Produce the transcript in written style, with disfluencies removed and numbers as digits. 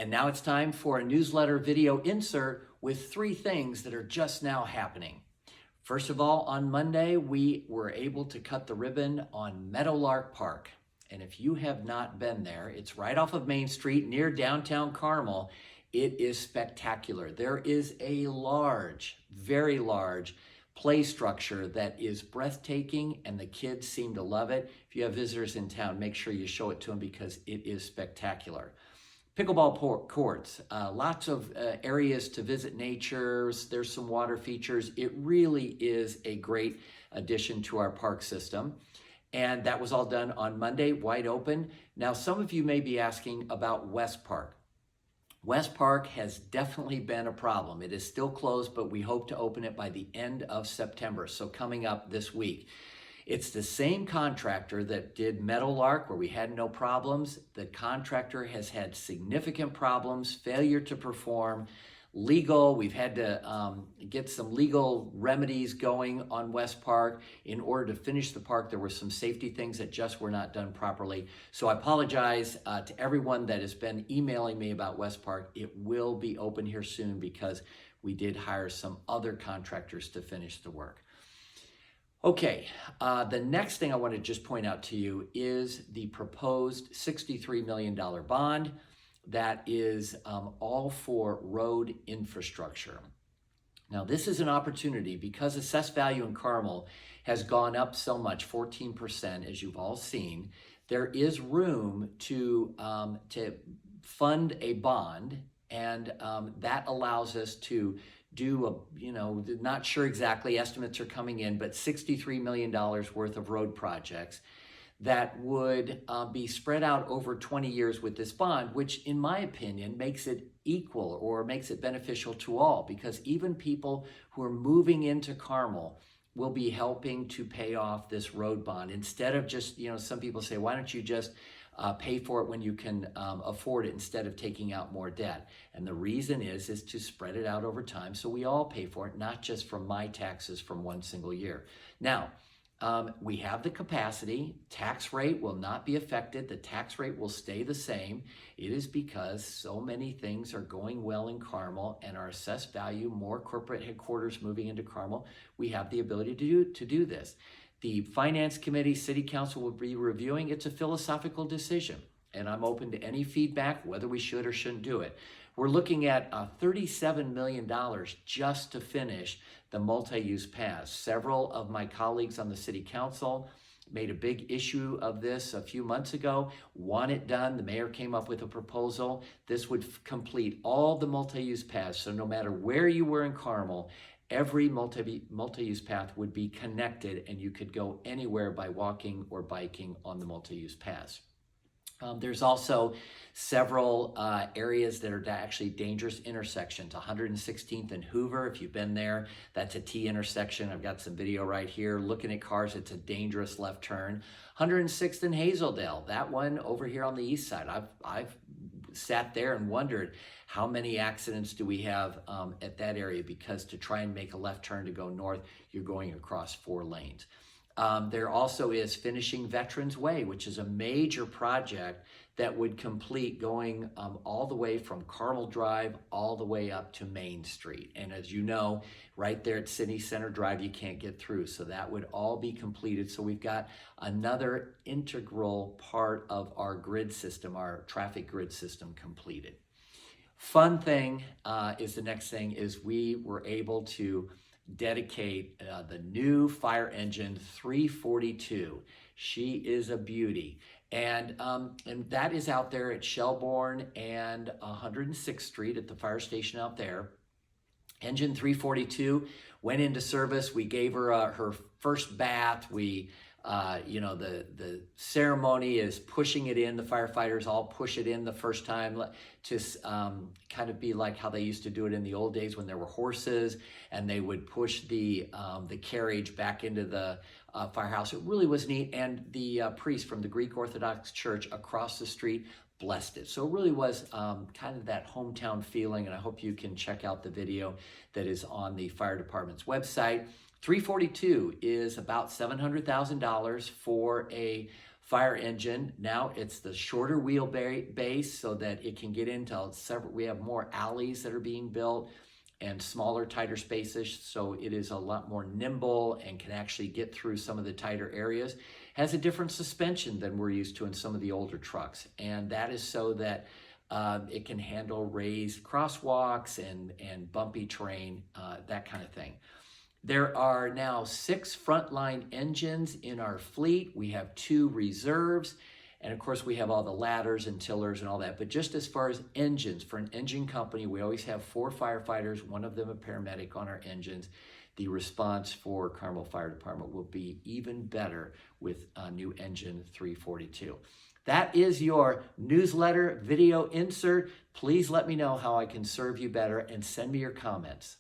And now it's time for a newsletter video insert with 3 things that are just now happening. First of all, on Monday, we were able to cut the ribbon on Meadowlark Park. And if you have not been there, it's right off of Main Street near downtown Carmel. It is spectacular. There is a large, very large play structure that is breathtaking, and the kids seem to love it. If you have visitors in town, make sure you show it to them because it is spectacular. Pickleball courts, lots of areas to visit nature. There's some water features. It really is a great addition to our park system. And that was all done on Monday, wide open. Now, some of you may be asking about West Park. West Park has definitely been a problem. It is still closed, but we hope to open it by the end of September, so coming up this week. It's the same contractor that did Meadowlark, where we had no problems. The contractor has had significant problems, failure to perform, legal. We've had to get some legal remedies going on West Park. In order to finish the park, there were some safety things that just were not done properly. So I apologize to everyone that has been emailing me about West Park. It will be open here soon because we did hire some other contractors to finish the work. Okay, the next thing I want to just point out to you is the proposed $63 million bond that is all for road infrastructure. Now, this is an opportunity because assessed value in Carmel has gone up so much, 14%, as you've all seen. There is room to fund a bond, and that allows us to do not sure exactly, estimates are coming in, but $63 million worth of road projects that would be spread out over 20 years with this bond, which in my opinion makes it equal or makes it beneficial to all, because even people who are moving into Carmel will be helping to pay off this road bond. Instead of just, some people say, why don't you just pay for it when you can afford it instead of taking out more debt? And the reason is to spread it out over time so we all pay for it, not just from my taxes from one single year. Now, we have the capacity. Tax rate will not be affected. The tax rate will stay the same. It is because so many things are going well in Carmel and our assessed value, more corporate headquarters moving into Carmel, we have the ability to do this. The Finance Committee, City Council will be reviewing. It's a philosophical decision, and I'm open to any feedback, whether we should or shouldn't do it. We're looking at $37 million just to finish the MultiUse Pass. Several of my colleagues on the City Council made a big issue of this a few months ago, want it done. The mayor came up with a proposal. This would complete all the MultiUse Pass, so no matter where you were in Carmel, every multi-use path would be connected and you could go anywhere by walking or biking on the multi-use paths. There's also several areas that are actually dangerous intersections. 116th and Hoover, if you've been there, that's a T intersection. I've got some video right here. Looking at cars, it's a dangerous left turn. 106th and Hazeldale, that one over here on the east side. I've sat there and wondered how many accidents do we have at that area, because to try and make a left turn to go north, you're going across 4 lanes. There also is finishing Veterans Way, which is a major project that would complete going all the way from Carmel Drive all the way up to Main Street. And as you know, right there at City Center Drive, you can't get through. So that would all be completed. So we've got another integral part of our grid system, our traffic grid system, completed. Fun thing is the next thing is we were able to dedicate the new fire engine 342. She is a beauty. And that is out there at Shelbourne and 106th Street at the fire station out there. Engine 342 went into service. We gave her her first bath. We the ceremony is pushing it in. The firefighters all push it in the first time to kind of be like how they used to do it in the old days when there were horses, and they would push the carriage back into the firehouse. It really was neat, and the priest from the Greek Orthodox Church across the street blessed it. So it really was kind of that hometown feeling, and I hope you can check out the video that is on the fire department's website. 342 is about $700,000 for a fire engine. Now it's the shorter wheelbase so that it can get into several, we have more alleys that are being built and smaller, tighter spaces, so it is a lot more nimble and can actually get through some of the tighter areas. Has a different suspension than we're used to in some of the older trucks, and that is so that it can handle raised crosswalks and bumpy terrain, that kind of thing. There are now 6 frontline engines in our fleet. We have 2 reserves, and of course we have all the ladders and tillers and all that. But just as far as engines, for an engine company, we always have 4 firefighters, one of them a paramedic on our engines. The response for Carmel Fire Department will be even better with a new engine 342. That is your newsletter video insert. Please let me know how I can serve you better and send me your comments.